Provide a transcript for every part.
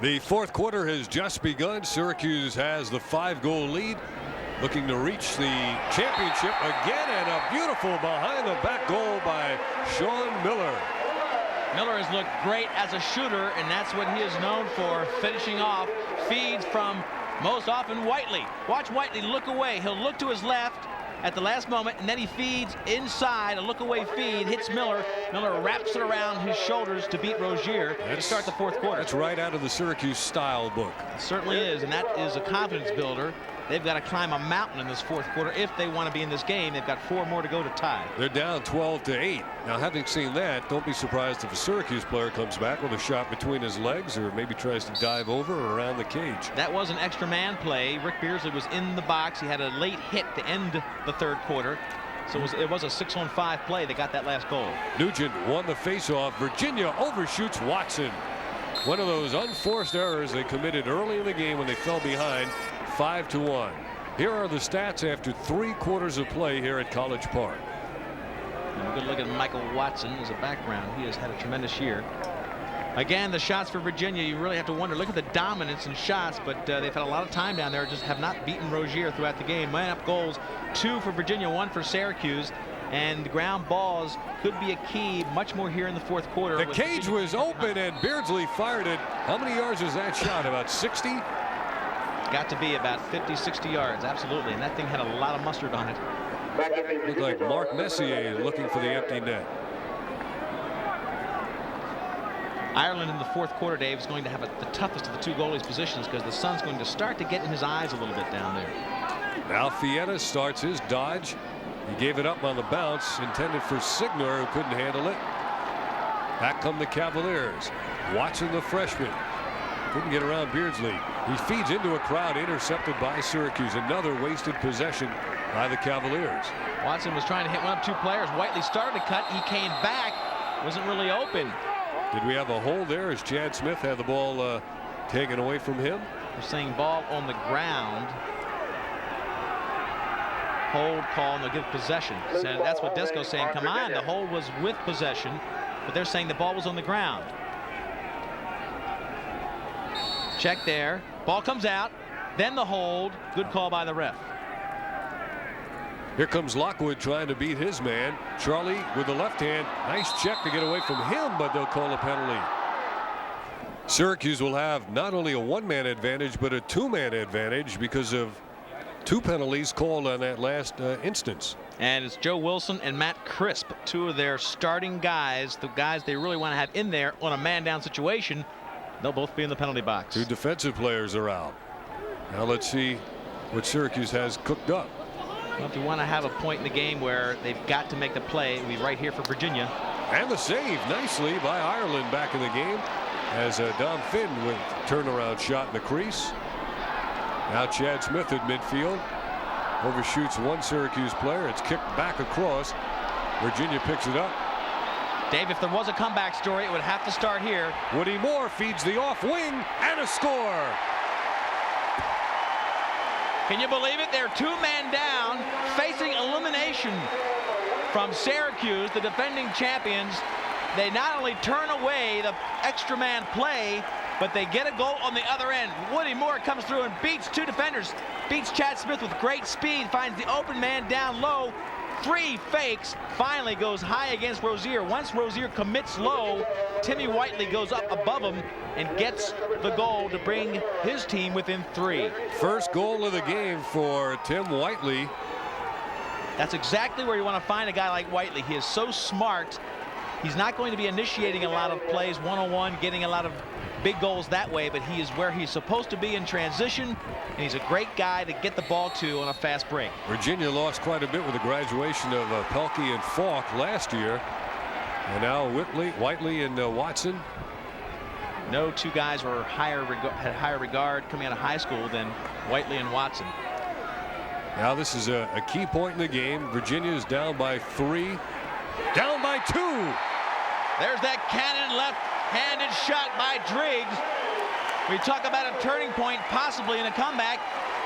The fourth quarter has just begun. Syracuse has the 5-goal lead, looking to reach the championship again, and a beautiful behind the back goal by Sean Miller. Miller has looked great as a shooter, and that's what he is known for, finishing off feeds from most often Whiteley. Watch Whiteley look away. He'll look to his left at the last moment, and then he feeds inside, a look away feed, hits Miller. Miller wraps it around his shoulders to beat Rozier to start the fourth quarter. That's right out of the Syracuse style book. It certainly is, and that is a confidence builder. They've got to climb a mountain in this fourth quarter if they want to be in this game. They've got 4 more to go to tie. They're down 12-8. Now, having seen that, don't be surprised if a Syracuse player comes back with a shot between his legs, or maybe tries to dive over or around the cage. That was an extra man play. Rick Beardsley was in the box. He had a late hit to end the third quarter. So it was a 6-on-5 play. They got that last goal. Nugent won the faceoff. Virginia overshoots Watson. One of those unforced errors they committed early in the game when they fell behind 5-1. Here are the stats after 3 quarters of play here at College Park. And a good look at Michael Watson as a background. He has had a tremendous year. Again, the shots for Virginia, you really have to wonder. Look at the dominance in shots, but they've had a lot of time down there, just have not beaten Rozier throughout the game. Line-up goals, 2 for Virginia, 1 for Syracuse. And the ground balls could be a key much more here in the fourth quarter. The cage was open, and Beardsley fired it. How many yards was that shot? About 60? Got to be about 50, 60 yards, absolutely. And that thing had a lot of mustard on it. Looked like Mark Messier looking for the empty net. Ireland in the fourth quarter, Dave, is going to have the toughest of the 2 goalies positions because the sun's going to start to get in his eyes a little bit down there. Now Fietta starts his dodge. He gave it up on the bounce, intended for Signor, who couldn't handle it. Back come the Cavaliers. Watson, the freshman, couldn't get around Beardsley. He feeds into a crowd, intercepted by Syracuse. Another wasted possession by the Cavaliers. Watson was trying to hit 1 of 2 players. Whiteley started to cut. He came back. Wasn't really open. Did we have a hold there as Chad Smith had the ball taken away from him? They're saying ball on the ground. Hold call, and they'll give possession. So that's what Desco's saying. Come on, the hold was with possession, but they're saying the ball was on the ground. Check there. Ball comes out. Then the hold. Good call by the ref. Here comes Lockwood trying to beat his man. Charlie with the left hand. Nice check to get away from him, but they'll call a penalty. Syracuse will have not only a 1-man advantage, but a 2-man advantage because of 2 penalties called on that last instance. And it's Joe Wilson and Matt Crisp, 2 of their starting guys, the guys they really want to have in there on a man-down situation. They'll both be in the penalty box. 2 defensive players are out. Now let's see what Syracuse has cooked up. Well, if you want to have a point in the game where they've got to make the play, it'll be right here for Virginia. And the save nicely by Ireland back in the game as Dom Finn with turnaround shot in the crease. Now Chad Smith at midfield overshoots 1 Syracuse player. It's kicked back across. Virginia picks it up. Dave, if there was a comeback story, it would have to start here. Woody Moore feeds the off wing and a score. Can you believe it? They're 2-man down, facing elimination from Syracuse, the defending champions. They not only turn away the extra man play, but they get a goal on the other end. Woody Moore comes through and beats 2 defenders, beats Chad Smith with great speed, finds the open man down low. 3 fakes, finally goes high against Rozier. Once Rozier commits low, Timmy Whiteley goes up above him and gets the goal to bring his team within 3. First goal of the game for Tim Whiteley. That's exactly where you want to find a guy like Whiteley. He is so smart. He's not going to be initiating a lot of plays one-on-one, getting a lot of big goals that way, but he is where he's supposed to be in transition, and he's a great guy to get the ball to on a fast break. Virginia lost quite a bit with the graduation of Pelkey and Falk last year, and now Whiteley and Watson. No 2 guys were had higher regard coming out of high school than Whiteley and Watson. Now this is a key point in the game. Virginia is down by 3, down by 2. There's that cannon left-handed shot by Driggs. We talk about a turning point possibly in a comeback.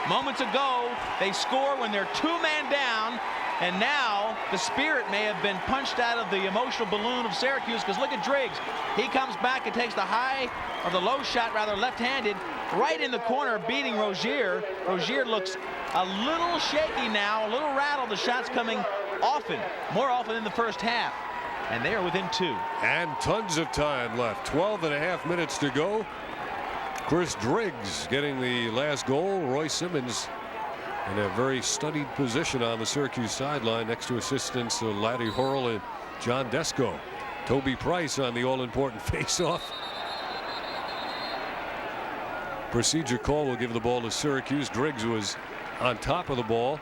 Moments ago, they score when they're 2-man down. And now the spirit may have been punched out of the emotional balloon of Syracuse, because look at Driggs. He comes back and takes the high, or the low shot rather, left-handed, right in the corner, beating Rozier. Rozier looks a little shaky now, a little rattled. The shot's coming often, more often in the first half. And they are within 2. And tons of time left. 12.5 minutes to go. Chris Driggs getting the last goal. Roy Simmons in a very studied position on the Syracuse sideline next to assistants Laddie Hurl and John Desko. Toby Price on the all-important face-off. Procedure call will give the ball to Syracuse. Driggs was on top of the ball.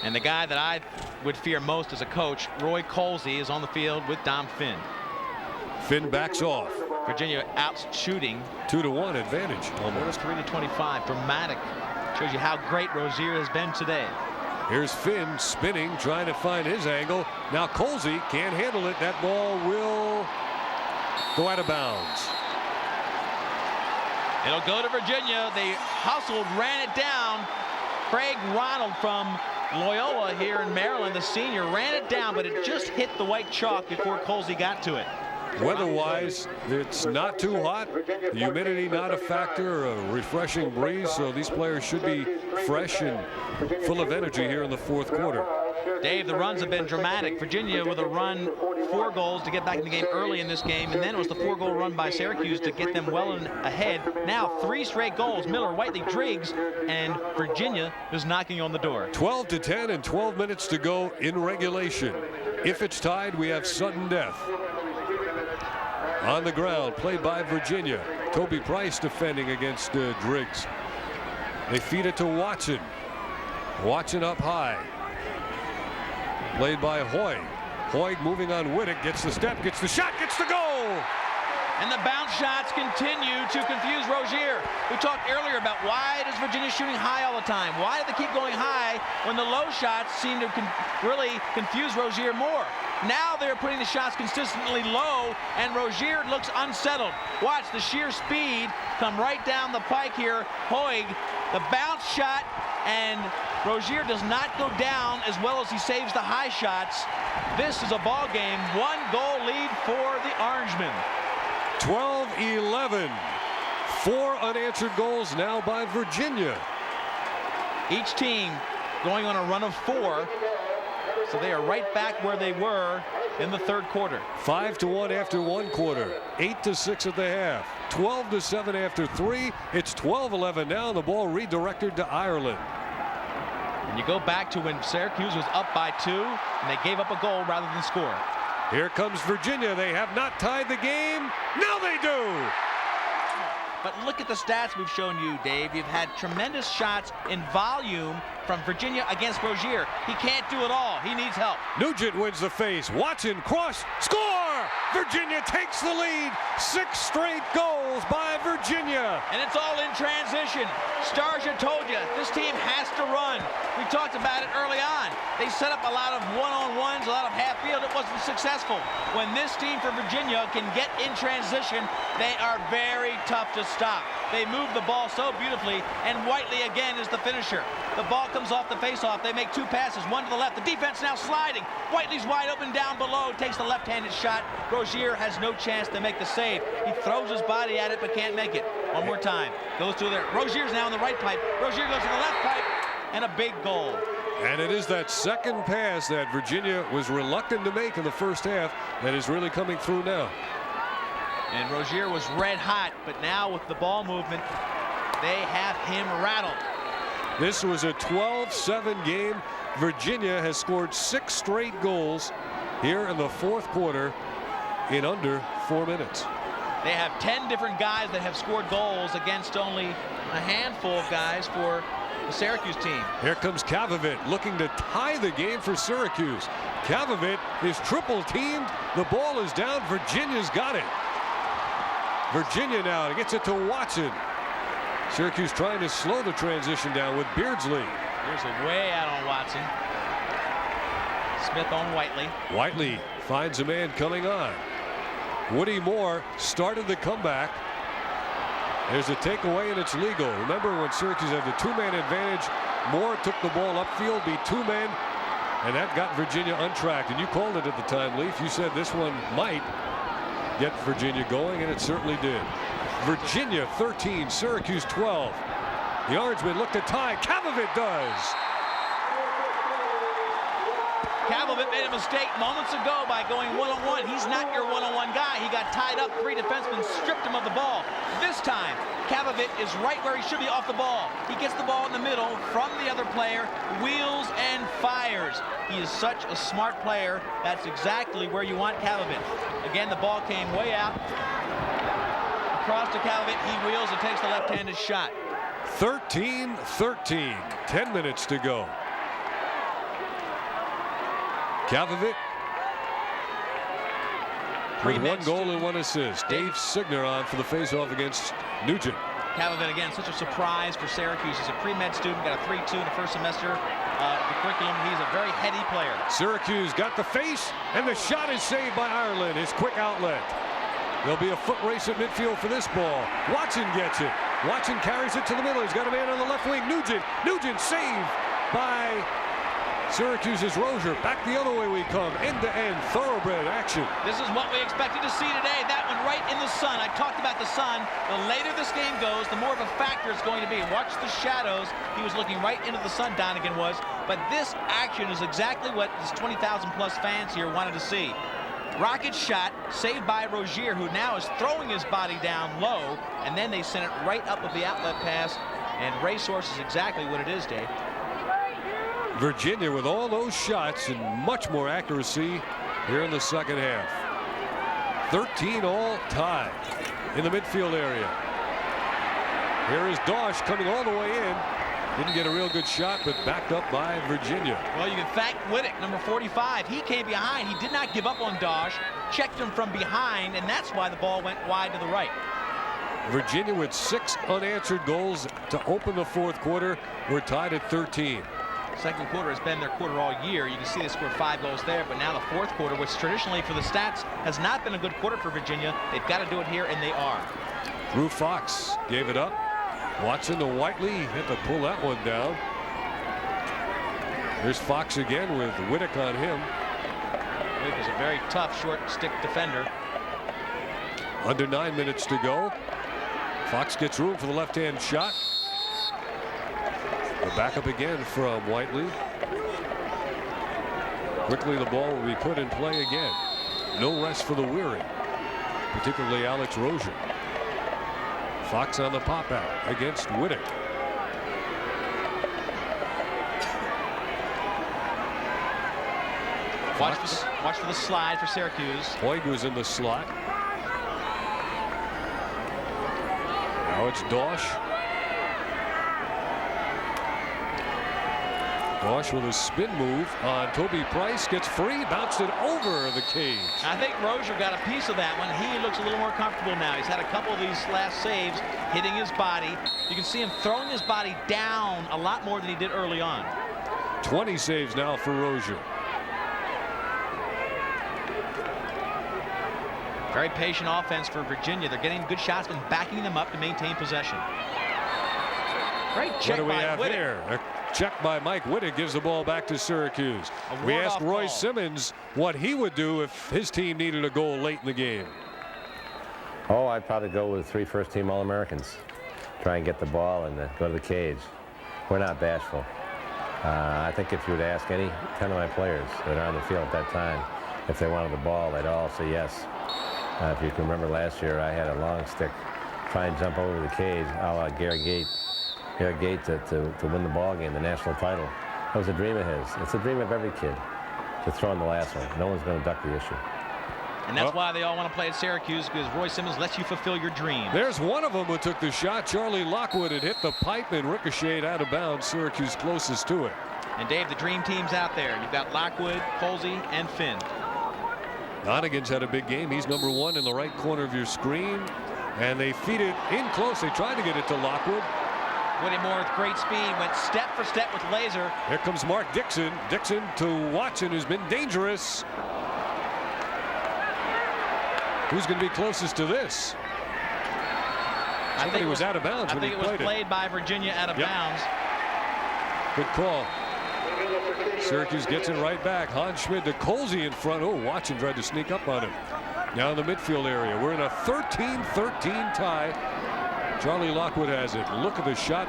And the guy that I would fear most as a coach, Roy Colsey, is on the field with Dom Finn. Finn backs off. Virginia out shooting. 2-1 advantage. Almost 3-25. Dramatic. Shows you how great Rozier has been today. Here's Finn spinning, trying to find his angle. Now Colsey can't handle it. That ball will go out of bounds. It'll go to Virginia. They hustled, ran it down. Craig Ronald from Loyola here in Maryland, the senior, ran it down, but it just hit the white chalk before Colsey got to it. Weather-wise, it's not too hot. The humidity not a factor. A refreshing breeze, so these players should be fresh and full of energy here in the fourth quarter. Dave, the runs have been dramatic. Virginia with a run, 4 goals to get back in the game early in this game, and then it was the 4-goal run by Syracuse to get them well ahead. Now 3 straight goals. Miller, Whiteley, Driggs, and Virginia is knocking on the door. 12-10 and 12 minutes to go in regulation. If it's tied, we have sudden death. On the ground, played by Virginia. Toby Price defending against Driggs. They feed it to Watson. Watson up high. Played by Hoy. Hoy moving on Whittick, gets the step, gets the shot, gets the goal. And the bounce shots continue to confuse Rozier. We talked earlier about why does Virginia shooting high all the time? Why do they keep going high when the low shots seem to really confuse Rozier more? Now they're putting the shots consistently low, and Rozier looks unsettled. Watch the sheer speed come right down the pike here. Hoig, the bounce shot, and Rozier does not go down as well as he saves the high shots. This is a ball game. 1-goal lead for the Orangemen. 12-11. 4 unanswered goals now by Virginia. Each team going on a run of 4. So they are right back where they were in the third quarter. 5-1 after 1 quarter. 8-6 at the half. 12-7 after 3. It's 12-11 now. The ball redirected to Ireland. And you go back to when Syracuse was up by 2 and they gave up a goal rather than score. Here comes Virginia. They have not tied the game. Now they do. But look at the stats we've shown you, Dave. You've had tremendous shots in volume from Virginia against Rozier. He can't do it all. He needs help. Nugent wins the face. Watson cross, score! Virginia takes the lead. 6 straight goals by Virginia. And it's all in transition. Starsia told you, this team has to run. We talked about it early on. They set up a lot of one-on-ones, a lot of half field. It wasn't successful. When this team for Virginia can get in transition, they are very tough to stop. They move the ball so beautifully, and Whiteley again is the finisher. The ball comes off the face-off. They make 2 passes, one to the left. The defense now sliding. Whiteley's wide open down below, takes the left-handed shot. Rozier has no chance to make the save. He throws his body at it, but can't make it. One more time. Goes to there. Rozier's now in the right pipe. Rozier goes to the left pipe, and a big goal. And it is that second pass that Virginia was reluctant to make in the first half that is really coming through now. And Rozier was red hot, but now with the ball movement, they have him rattled. This was a 12-7 game. Virginia has scored 6 straight goals here in the fourth quarter in under 4 minutes. They have 10 different guys that have scored goals against only a handful of guys for the Syracuse team. Here comes Kavovit looking to tie the game for Syracuse. Kavovit is triple teamed. The ball is down. Virginia's got it. Virginia now gets it to Watson. Syracuse trying to slow the transition down with Beardsley. Here's a way out on Watson. Smith on Whiteley. Whiteley finds a man coming on. Woody Moore started the comeback. There's a takeaway, and it's legal. Remember when Syracuse had the 2-man advantage, Moore took the ball upfield, beat 2 men, and that got Virginia untracked. And you called it at the time, Leaf. You said this one might get Virginia going, and it certainly did. Virginia 13, Syracuse 12. The Orangemen look to tie. Kavovit does. Kavovit made a mistake moments ago by going one-on-one. He's not your one-on-one guy. He got tied up. 3 defensemen stripped him of the ball. This time, Kavovit is right where he should be off the ball. He gets the ball in the middle from the other player, wheels and fires. He is such a smart player. That's exactly where you want Kavovit. Again, the ball came way out. Across to Kavovit. He wheels and takes the left-handed shot. 13-13. 10 minutes to go. Kavovit with 1 goal and 1 assist. Dave Signer on for the faceoff against Nugent. Kavovit, again, such a surprise for Syracuse. He's a pre-med student, got a 3.2 in the first semester of the curriculum. He's a very heady player. Syracuse got the face, and the shot is saved by Ireland. His quick outlet. There'll be a foot race at midfield for this ball. Watson gets it. Watson carries it to the middle. He's got a man on the left wing. Nugent saved by Syracuse's Rozier. Back the other way we come. End-to-end thoroughbred action. This is what we expected to see today. That one right in the sun. I talked about the sun. The later this game goes, the more of a factor it's going to be. Watch the shadows. He was looking right into the sun, Donegan was. But this action is exactly what his 20,000 plus fans here wanted to see. Rocket shot saved by Rozier, who now is throwing his body down low, and then they sent it right up with the outlet pass, and Racehorse is exactly what it is, Dave. Virginia with all those shots and much more accuracy here in the second half. 13 all tied in the midfield area. Here is Dosh coming all the way in. Didn't get a real good shot, but backed up by Virginia. Well, you can thank Whittick, number 45. He came behind. He did not give up on Dosh, checked him from behind, and that's why the ball went wide to the right. Virginia with 6 unanswered goals to open the fourth quarter. We're tied at 13. Second quarter has been their quarter all year. You can see they scored 5 goals there, but now the fourth quarter, which traditionally for the stats has not been a good quarter for Virginia, they've got to do it here, and they are. Drew Fox gave it up. Watson to Whiteley, had to pull that one down. There's Fox again with Whittick on him. Whittick is a very tough short stick defender. Under 9 minutes to go. Fox gets room for the left-hand shot. The backup again from Whiteley. Quickly the ball will be put in play again. No rest for the weary, particularly Alex Rozier. Fox on the pop out against Whittick. Watch for the slide for Syracuse. Hoig was in the slot. Now it's Dosh. Dosh with a spin move on Toby Price, gets free, bounced it over the cage. I think Rozier got a piece of that one. He looks a little more comfortable now. He's had a couple of these last saves hitting his body. You can see him throwing his body down a lot more than he did early on. 20 saves now for Rozier. Very patient offense for Virginia. They're getting good shots and backing them up to maintain possession. Great check by Whittick. Here? A check by Mike Whittick gives the ball back to Syracuse. We asked Roy Simmons what he would do if his team needed a goal late in the game. Oh, I'd probably go with 3 first-team All-Americans. Try and get the ball and go to the cage. We're not bashful. I think if you would ask any 10 of my players that are on the field at that time if they wanted the ball, they'd all say yes. If you can remember last year, I had a long stick try and jump over the cage, a la Gary Gate to win the ball game, the national title. That was a dream of his. It's a dream of every kid to throw in the last one. No one's going to duck the issue. And that's why they all want to play at Syracuse, because Roy Simmons lets you fulfill your dreams. There's one of them who took the shot. Charlie Lockwood had hit the pipe and ricocheted out of bounds. Syracuse closest to it. And Dave, the dream team's out there. You've got Lockwood, Colsey, and Finn. Donegan's had a big game. He's number 1 in the right corner of your screen. And they feed it in close. They tried to get it to Lockwood. Whittemore with great speed, went step for step with laser. Here comes Mark Dixon. Dixon to Watson, who's been dangerous. Who's going to be closest to this? I think it was out of bounds when he played it. I think it was played by Virginia out of bounds. Good call. Syracuse gets it right back. Hans Schmidt to Colsey in front. Oh, Watson tried to sneak up on him. Now in the midfield area. We're in a 13-13 tie. Charlie Lockwood has it. Look at the shot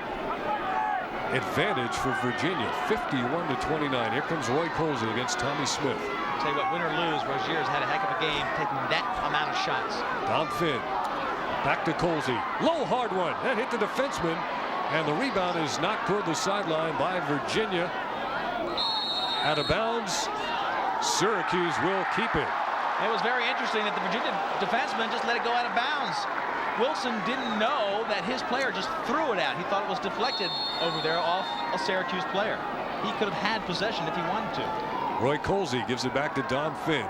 advantage for Virginia. 51-29. Here comes Roy Colsey against Tommy Smith. Tell you what, win or lose, Rozier's had a heck of a game taking that amount of shots. Dom Finn. Back to Colsey. Low hard one. That hit the defenseman. And the rebound is knocked toward the sideline by Virginia. Out of bounds. Syracuse will keep it. It was very interesting that the Virginia defenseman just let it go out of bounds. Wilson didn't know that his player just threw it out. He thought it was deflected over there off a Syracuse player. He could have had possession if he wanted to. Roy Colsey gives it back to Dom Finn.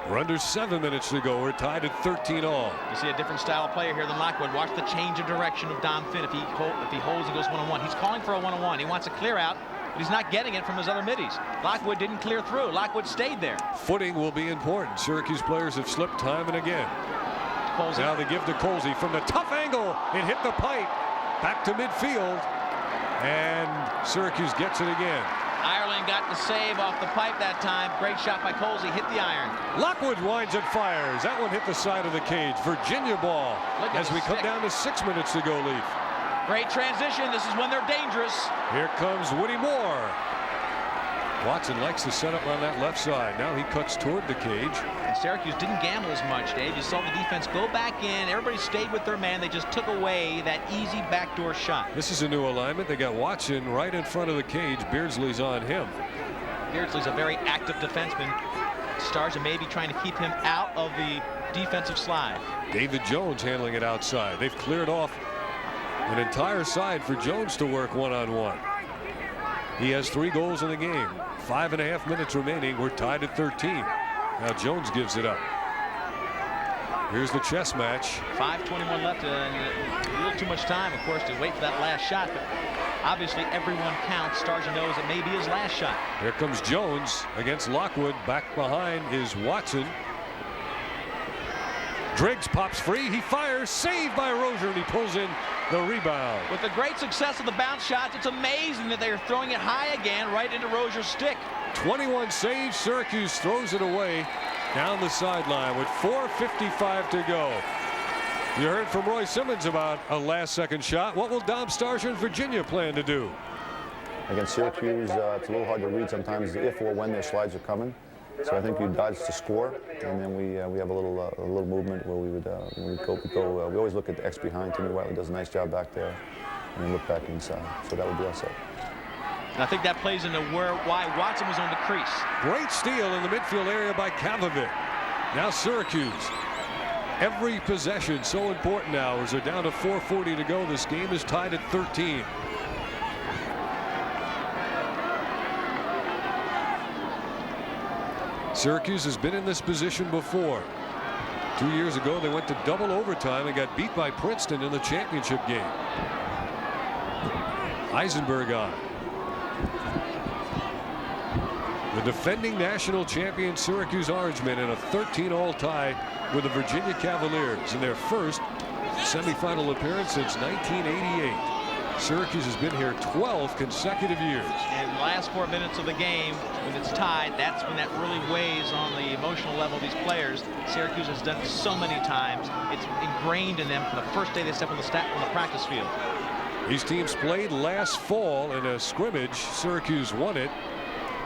We're under 7 minutes to go. We're tied at 13-all. You see a different style of player here than Lockwood. Watch the change of direction of Dom Finn. If he holds and goes one-on-one. He's calling for a one-on-one. He wants a clear out, but he's not getting it from his other middies. Lockwood didn't clear through. Lockwood stayed there. Footing will be important. Syracuse players have slipped time and again. Colsey. Now they give to Colsey from the tough angle. It hit the pipe. Back to midfield. And Syracuse gets it again. Ireland got the save off the pipe that time. Great shot by Colsey. Hit the iron. Lockwood winds and fires. That one hit the side of the cage. Virginia ball as we come down to 6 minutes to go, Leaf. Great transition. This is when they're dangerous. Here comes Woody Moore. Watson likes to set up on that left side. Now he cuts toward the cage. And Syracuse didn't gamble as much, Dave. You saw the defense go back in. Everybody stayed with their man. They just took away that easy backdoor shot. This is a new alignment. They got Watson right in front of the cage. Beardsley's on him. Beardsley's a very active defenseman. Stars are maybe trying to keep him out of the defensive slide. David Jones handling it outside. They've cleared off an entire side for Jones to work one-on-one. He has 3 goals in the game. 5.5 minutes remaining. We're tied at 13. Now Jones gives it up. Here's the chess match. 5:21 left, and a little too much time, of course, to wait for that last shot. But obviously, everyone counts. Starja knows it may be his last shot. Here comes Jones against Lockwood. Back behind is Watson. Driggs pops free. He fires. Saved by Rozier, and he pulls in the rebound. With the great success of the bounce shots, it's amazing that they're throwing it high again right into Rozier's stick. 21 saves. Syracuse throws it away down the sideline with 4:55 to go. You heard from Roy Simmons about a last-second shot. What will Dom Starcher and Virginia plan to do? Against Syracuse, it's a little hard to read sometimes if or when their slides are coming. So I think we dodge to score, and then we have a little movement where we always look at the X behind. Timmy Whiteley does a nice job back there, and then look back inside. So that would be our set. And I think that plays into why Watson was on the crease. Great steal in the midfield area by Kavovic. Now Syracuse. Every possession so important now as they're down to 4:40 to go. This game is tied at 13. Syracuse has been in this position before. 2 years ago, they went to double overtime and got beat by Princeton in the championship game. Eisenberg on. The defending national champion Syracuse Orangemen in a 13-all tie with the Virginia Cavaliers in their first semifinal appearance since 1988. Syracuse has been here 12 consecutive years. And the last 4 minutes of the game, when it's tied, that's when that really weighs on the emotional level of these players. Syracuse has done it so many times. It's ingrained in them from the first day they step on the practice field. These teams played last fall in a scrimmage. Syracuse won it.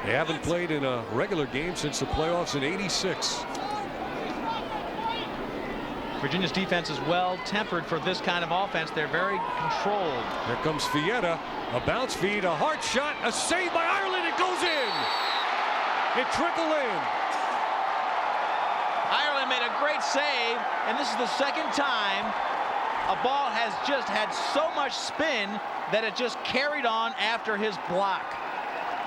They haven't played in a regular game since the playoffs in '86. Virginia's defense is well tempered for this kind of offense. They're very controlled. Here comes Fietta. A bounce feed, a hard shot, a save by Ireland. It goes in. It trickled in. Ireland made a great save, and this is the second time a ball has just had so much spin that it just carried on after his block.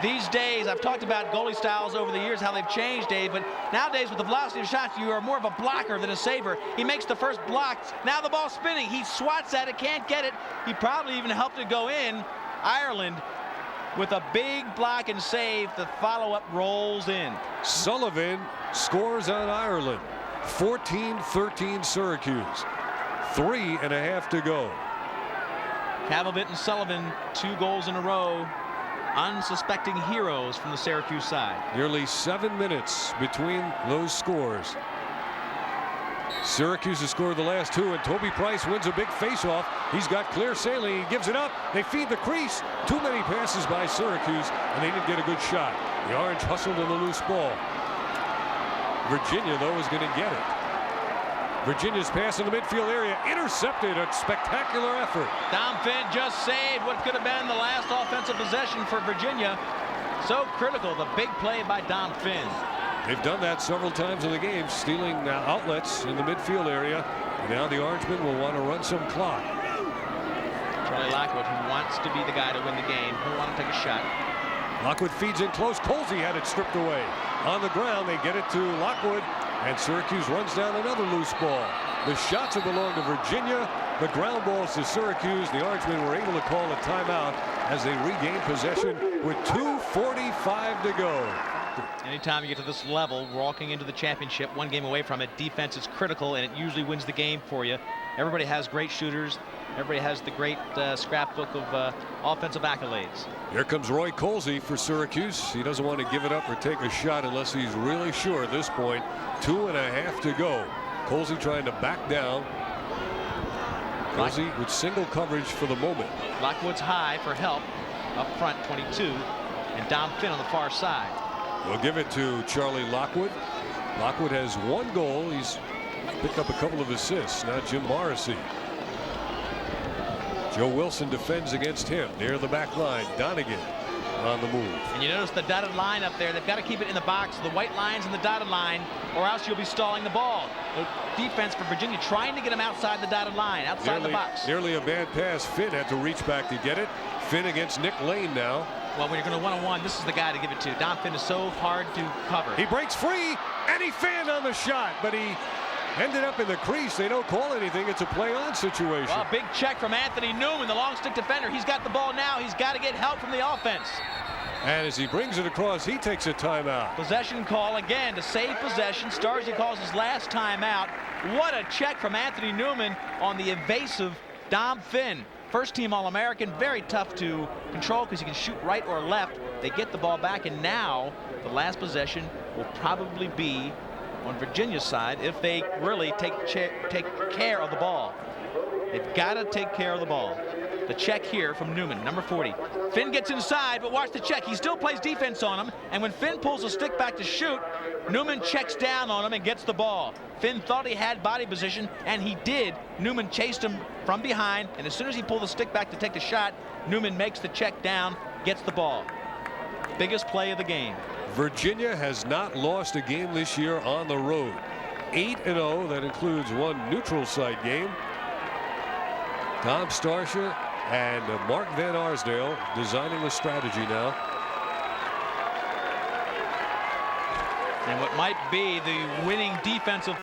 These days, I've talked about goalie styles over the years, how they've changed, Dave, but nowadays with the velocity of shots, you are more of a blocker than a saver. He makes the first block. Now the ball's spinning. He swats at it, can't get it. He probably even helped it go in. Ireland with a big block and save. The follow-up rolls in. Sullivan scores on Ireland. 14-13 Syracuse. 3.5 to go. Kavovic and Sullivan, 2 goals in a row. unsuspecting heroes from the Syracuse side. Nearly 7 minutes between those scores. Syracuse has scored the last 2, and Toby Price wins a big face-off. He's got clear sailing. He gives it up. They feed the crease. Too many passes by Syracuse, and they didn't get a good shot. The Orange hustled in the loose ball. Virginia, though, is going to get it. Virginia's pass in the midfield area, intercepted. A spectacular effort. Dom Finn just saved what could have been the last offensive possession for Virginia. So critical, the big play by Dom Finn. They've done that several times in the game, stealing outlets in the midfield area. And now the Orangemen will want to run some clock. Charlie Lockwood, who wants to be the guy to win the game, who wants to take a shot. Lockwood feeds in close. Colsey had it stripped away. On the ground, they get it to Lockwood, and Syracuse runs down another loose ball. The shots have belonged to Virginia. The ground balls to Syracuse. The Orangemen were able to call a timeout as they regain possession with 2:45 to go. Anytime you get to this level, walking into the championship, one game away from it, defense is critical, and it usually wins the game for you. Everybody has great shooters. Everybody has the great scrapbook of offensive accolades. Here comes Roy Colsey for Syracuse. He doesn't want to give it up or take a shot unless he's really sure at this point. 2.5 to go. Colsey trying to back down. Colsey with single coverage for the moment. Lockwood's high for help up front, 22, and Dom Finn on the far side. We'll give it to Charlie Lockwood. Lockwood has 1 goal. He's picked up a couple of assists. Now Jim Morrissey. Joe Wilson defends against him near the back line. Donegan on the move. And you notice the dotted line up there. They've got to keep it in the box. The white line's in the dotted line, or else you'll be stalling the ball. The defense for Virginia trying to get him outside the dotted line, outside the box. Nearly a bad pass. Finn had to reach back to get it. Finn against Nick Lane now. Well, when you're going to one-on-one, this is the guy to give it to. Dom Finn is so hard to cover. He breaks free, and he fanned on the shot, but he ended up in the crease. They don't call anything. It's a play-on situation. Well, big check from Anthony Newman, the long stick defender. He's got the ball now. He's got to get help from the offense. And as he brings it across, he takes a timeout. Possession call again to save possession. Starzy calls his last timeout. What a check from Anthony Newman on the evasive Dom Finn. First team All-American, very tough to control because he can shoot right or left. They get the ball back, and now the last possession will probably be on Virginia's side if they really take care of the ball. They've got to take care of the ball. The check here from Newman, number 40. Finn gets inside, but watch the check. He still plays defense on him, and when Finn pulls the stick back to shoot, Newman checks down on him and gets the ball. Finn thought he had body position, and he did. Newman chased him from behind, and as soon as he pulled the stick back to take the shot, Newman makes the check down, gets the ball. Biggest play of the game. Virginia has not lost a game this year on the road. 8-0. That includes 1 neutral site game. Tom Starsha and Mark Van Arsdale designing the strategy now. And what might be the winning defensive